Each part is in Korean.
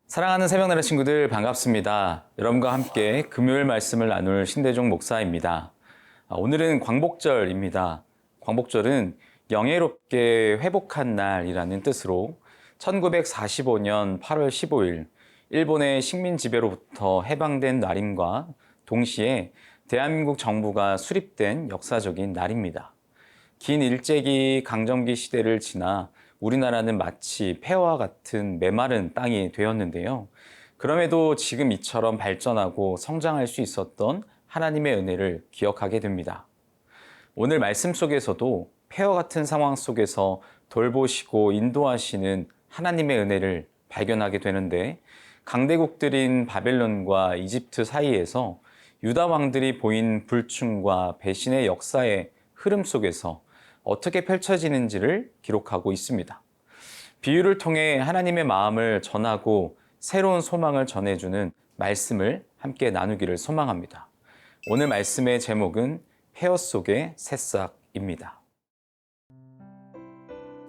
사랑하는 새벽나라 친구들 반갑습니다. 여러분과 함께 금요일 말씀을 나눌 신대종 목사입니다. 오늘은 광복절입니다. 광복절은 영예롭게 회복한 날이라는 뜻으로 1945년 8월 15일 일본의 식민 지배로부터 해방된 날임과 동시에 대한민국 정부가 수립된 역사적인 날입니다. 긴 일제기 강점기 시대를 지나 우리나라는 마치 폐허와 같은 메마른 땅이 되었는데요. 그럼에도 지금 이처럼 발전하고 성장할 수 있었던 하나님의 은혜를 기억하게 됩니다. 오늘 말씀 속에서도 폐허 같은 상황 속에서 돌보시고 인도하시는 하나님의 은혜를 발견하게 되는데, 강대국들인 바벨론과 이집트 사이에서 유다 왕들이 보인 불충과 배신의 역사의 흐름 속에서 어떻게 펼쳐지는지를 기록하고 있습니다. 비유를 통해 하나님의 마음을 전하고 새로운 소망을 전해주는 말씀을 함께 나누기를 소망합니다. 오늘 말씀의 제목은 폐허 속의 새싹입니다.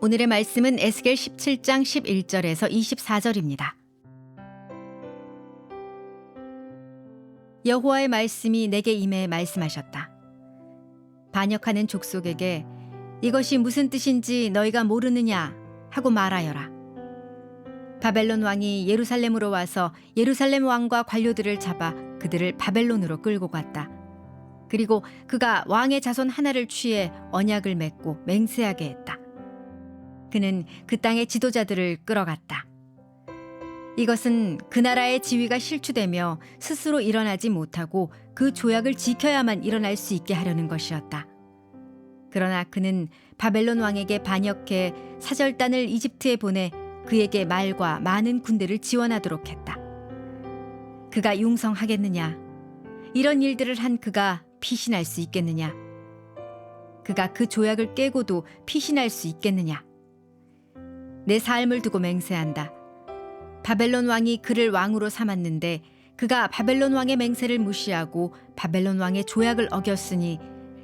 오늘의 말씀은 에스겔 17장 11절에서 24절입니다. 여호와의 말씀이 내게 임해 말씀하셨다. 반역하는 족속에게 이것이 무슨 뜻인지 너희가 모르느냐 하고 말하여라. 바벨론 왕이 예루살렘으로 와서 예루살렘 왕과 관료들을 잡아 그들을 바벨론으로 끌고 갔다. 그리고 그가 왕의 자손 하나를 취해 언약을 맺고 맹세하게 했다. 그는 그 땅의 지도자들을 끌어갔다. 이것은 그 나라의 지위가 실추되며 스스로 일어나지 못하고 그 조약을 지켜야만 일어날 수 있게 하려는 것이었다. 그러나 그는 바벨론 왕에게 반역해 사절단을 이집트에 보내 그에게 말과 많은 군대를 지원하도록 했다. 그가 융성하겠느냐? 이런 일들을 한 그가 피신할 수 있겠느냐? 그가 그 조약을 깨고도 피신할 수 있겠느냐? 내 삶을 두고 맹세한다. 바벨론 왕이 그를 왕으로 삼았는데 그가 바벨론 왕의 맹세를 무시하고 바벨론 왕의 조약을 어겼으니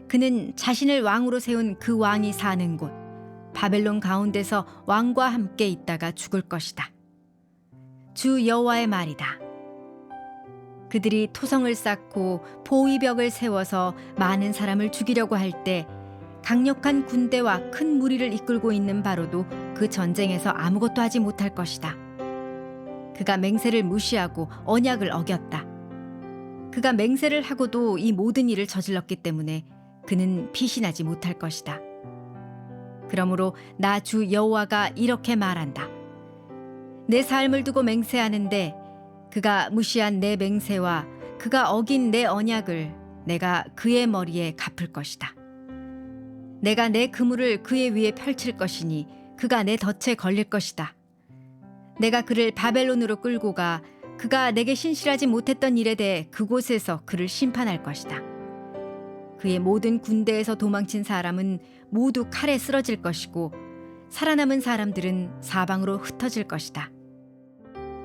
그는 자신을 왕으로 세운 그 왕이 사는 곳 바벨론 가운데서 왕과 함께 있다가 죽을 것이다. 주 여호와의 말이다. 그들이 토성을 쌓고 포위벽을 세워서 많은 사람을 죽이려고 할 때 강력한 군대와 큰 무리를 이끌고 있는 바로도 그 전쟁에서 아무것도 하지 못할 것이다. 그가 맹세를 무시하고 언약을 어겼다. 그가 맹세를 하고도 이 모든 일을 저질렀기 때문에 그는 피신하지 못할 것이다. 그러므로 나 주 여호와가 이렇게 말한다. 내 삶을 두고 맹세하는데 그가 무시한 내 맹세와 그가 어긴 내 언약을 내가 그의 머리에 갚을 것이다. 내가 내 그물을 그의 위에 펼칠 것이니 그가 내 덫에 걸릴 것이다. 내가 그를 바벨론으로 끌고 가 그가 내게 신실하지 못했던 일에 대해 그곳에서 그를 심판할 것이다. 그의 모든 군대에서 도망친 사람은 모두 칼에 쓰러질 것이고 살아남은 사람들은 사방으로 흩어질 것이다.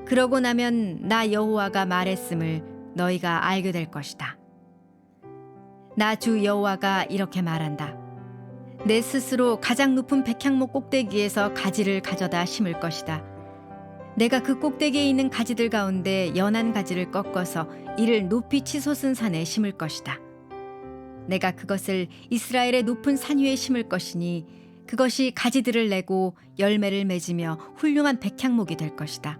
그러고 나면 나 여호와가 말했음을 너희가 알게 될 것이다. 나 주 여호와가 이렇게 말한다. 내 스스로 가장 높은 백향목 꼭대기에서 가지를 가져다 심을 것이다. 내가 그 꼭대기에 있는 가지들 가운데 연한 가지를 꺾어서 이를 높이 치솟은 산에 심을 것이다. 내가 그것을 이스라엘의 높은 산 위에 심을 것이니 그것이 가지들을 내고 열매를 맺으며 훌륭한 백향목이 될 것이다.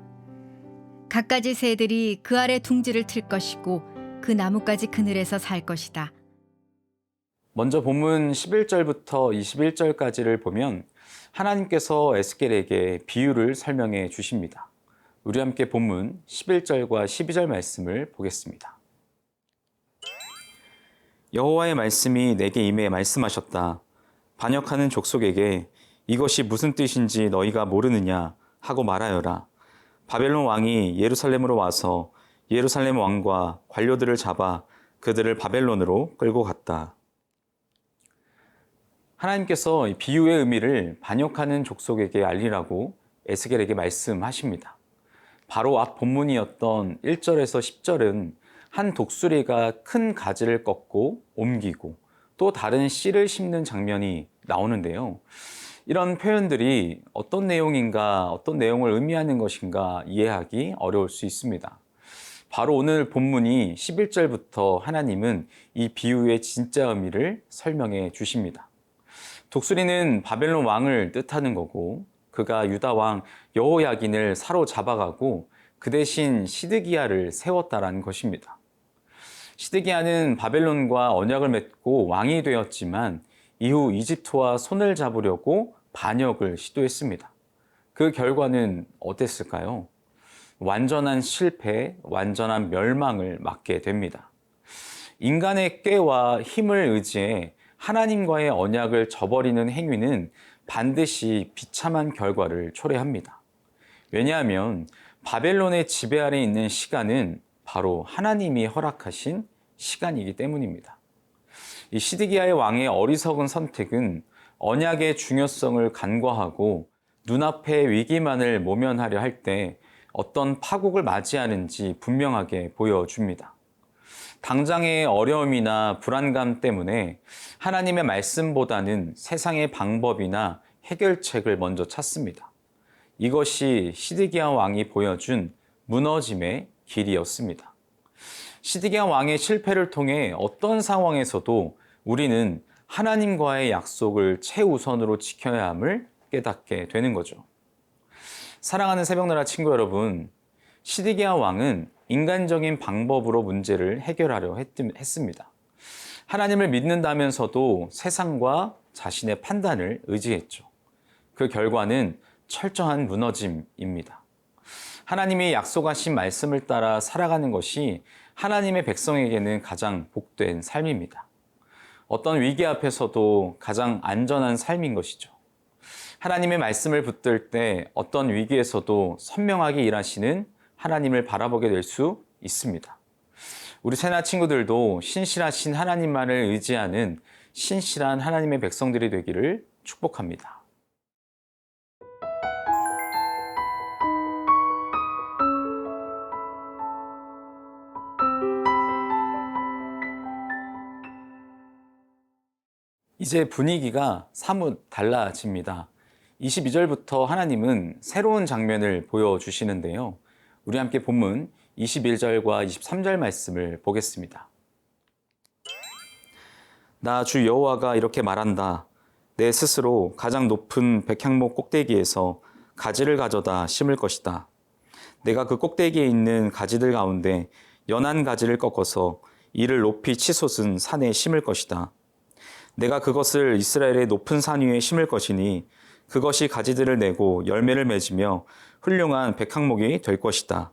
갖가지 새들이 그 아래 둥지를 틀 것이고 그 나뭇가지 그늘에서 살 것이다. 먼저 본문 11절부터 21절까지를 보면 하나님께서 에스겔에게 비유를 설명해 주십니다. 우리 함께 본문 11절과 12절 말씀을 보겠습니다. 여호와의 말씀이 내게 임해 말씀하셨다. 반역하는 족속에게 이것이 무슨 뜻인지 너희가 모르느냐 하고 말하여라. 바벨론 왕이 예루살렘으로 와서 예루살렘 왕과 관료들을 잡아 그들을 바벨론으로 끌고 갔다. 하나님께서 이 비유의 의미를 반역하는 족속에게 알리라고 에스겔에게 말씀하십니다. 바로 앞 본문이었던 1절에서 10절은 한 독수리가 큰 가지를 꺾고 옮기고 또 다른 씨를 심는 장면이 나오는데요. 이런 표현들이 어떤 내용인가, 어떤 내용을 의미하는 것인가 이해하기 어려울 수 있습니다. 바로 오늘 본문이 11절부터 하나님은 이 비유의 진짜 의미를 설명해 주십니다. 독수리는 바벨론 왕을 뜻하는 거고, 그가 유다 왕 여호야긴을 사로잡아가고 그 대신 시드기야를 세웠다라는 것입니다. 시드기야는 바벨론과 언약을 맺고 왕이 되었지만 이후 이집트와 손을 잡으려고 반역을 시도했습니다. 그 결과는 어땠을까요? 완전한 실패, 완전한 멸망을 맞게 됩니다. 인간의 꾀와 힘을 의지해 하나님과의 언약을 저버리는 행위는 반드시 비참한 결과를 초래합니다. 왜냐하면 바벨론의 지배 아래 있는 시간은 바로 하나님이 허락하신 시간이기 때문입니다. 이 시드기야의 왕의 어리석은 선택은 언약의 중요성을 간과하고 눈앞의 위기만을 모면하려 할 때 어떤 파국을 맞이하는지 분명하게 보여줍니다. 당장의 어려움이나 불안감 때문에 하나님의 말씀보다는 세상의 방법이나 해결책을 먼저 찾습니다. 이것이 시드기야 왕이 보여준 무너짐의 길이었습니다. 시드기야 왕의 실패를 통해 어떤 상황에서도 우리는 하나님과의 약속을 최우선으로 지켜야 함을 깨닫게 되는 거죠. 사랑하는 새벽나라 친구 여러분, 시드기야 왕은 인간적인 방법으로 문제를 해결하려 했습니다. 하나님을 믿는다면서도 세상과 자신의 판단을 의지했죠. 그 결과는 철저한 무너짐입니다. 하나님이 약속하신 말씀을 따라 살아가는 것이 하나님의 백성에게는 가장 복된 삶입니다. 어떤 위기 앞에서도 가장 안전한 삶인 것이죠. 하나님의 말씀을 붙들 때 어떤 위기에서도 선명하게 일하시는 하나님을 바라보게 될 수 있습니다. 우리 새나 친구들도 신실하신 하나님만을 의지하는 신실한 하나님의 백성들이 되기를 축복합니다. 이제 분위기가 사뭇 달라집니다. 22절부터 하나님은 새로운 장면을 보여주시는데요. 우리 함께 본문 21절과 23절 말씀을 보겠습니다. 나 주 여호와가 이렇게 말한다. 내 스스로 가장 높은 백향목 꼭대기에서 가지를 가져다 심을 것이다. 내가 그 꼭대기에 있는 가지들 가운데 연한 가지를 꺾어서 이를 높이 치솟은 산에 심을 것이다. 내가 그것을 이스라엘의 높은 산 위에 심을 것이니 그것이 가지들을 내고 열매를 맺으며 훌륭한 백향목이 될 것이다.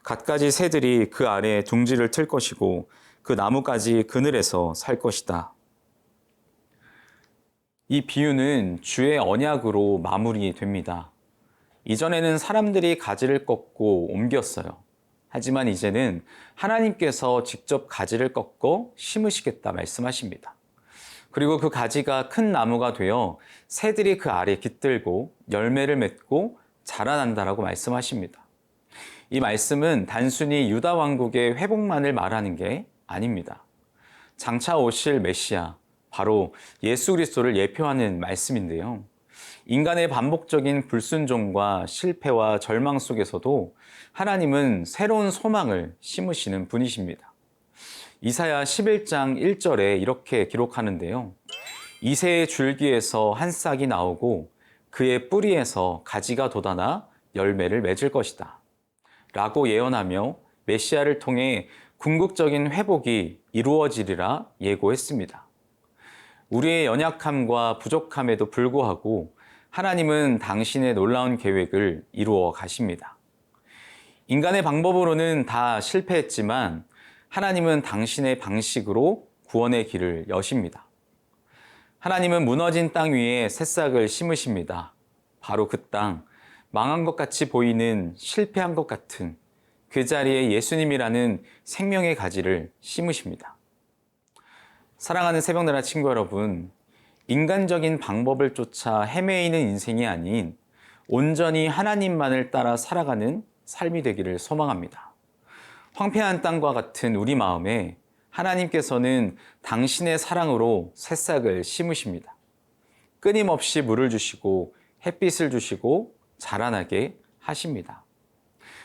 갖가지 새들이 그 아래에 둥지를 틀 것이고 그 나무까지 그늘에서 살 것이다. 이 비유는 주의 언약으로 마무리됩니다. 이전에는 사람들이 가지를 꺾고 옮겼어요. 하지만 이제는 하나님께서 직접 가지를 꺾어 심으시겠다 말씀하십니다. 그리고 그 가지가 큰 나무가 되어 새들이 그 아래 깃들고 열매를 맺고 자라난다라고 말씀하십니다. 이 말씀은 단순히 유다 왕국의 회복만을 말하는 게 아닙니다. 장차 오실 메시아, 바로 예수 그리스도를 예표하는 말씀인데요. 인간의 반복적인 불순종과 실패와 절망 속에서도 하나님은 새로운 소망을 심으시는 분이십니다. 이사야 11장 1절에 이렇게 기록하는데요. 이새의 줄기에서 한 싹이 나오고 그의 뿌리에서 가지가 돋아나 열매를 맺을 것이다. 라고 예언하며 메시아를 통해 궁극적인 회복이 이루어지리라 예고했습니다. 우리의 연약함과 부족함에도 불구하고 하나님은 당신의 놀라운 계획을 이루어 가십니다. 인간의 방법으로는 다 실패했지만 하나님은 당신의 방식으로 구원의 길을 여십니다. 하나님은 무너진 땅 위에 새싹을 심으십니다. 바로 그 땅, 망한 것 같이 보이는 실패한 것 같은 그 자리에 예수님이라는 생명의 가지를 심으십니다. 사랑하는 새벽나라 친구 여러분, 인간적인 방법을 쫓아 헤매이는 인생이 아닌 온전히 하나님만을 따라 살아가는 삶이 되기를 소망합니다. 황폐한 땅과 같은 우리 마음에 하나님께서는 당신의 사랑으로 새싹을 심으십니다. 끊임없이 물을 주시고 햇빛을 주시고 자라나게 하십니다.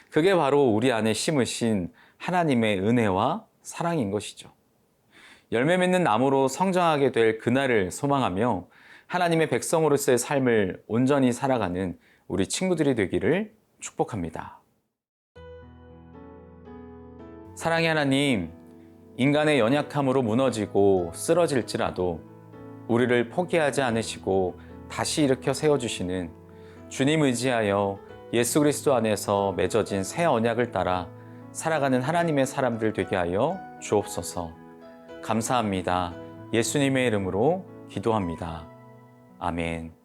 그게 바로 우리 안에 심으신 하나님의 은혜와 사랑인 것이죠. 열매 맺는 나무로 성장하게 될 그날을 소망하며 하나님의 백성으로서의 삶을 온전히 살아가는 우리 친구들이 되기를 축복합니다. 사랑의 하나님, 인간의 연약함으로 무너지고 쓰러질지라도 우리를 포기하지 않으시고 다시 일으켜 세워주시는 주님 의지하여 예수 그리스도 안에서 맺어진 새 언약을 따라 살아가는 하나님의 사람들 되게 하여 주옵소서. 감사합니다. 예수님의 이름으로 기도합니다. 아멘.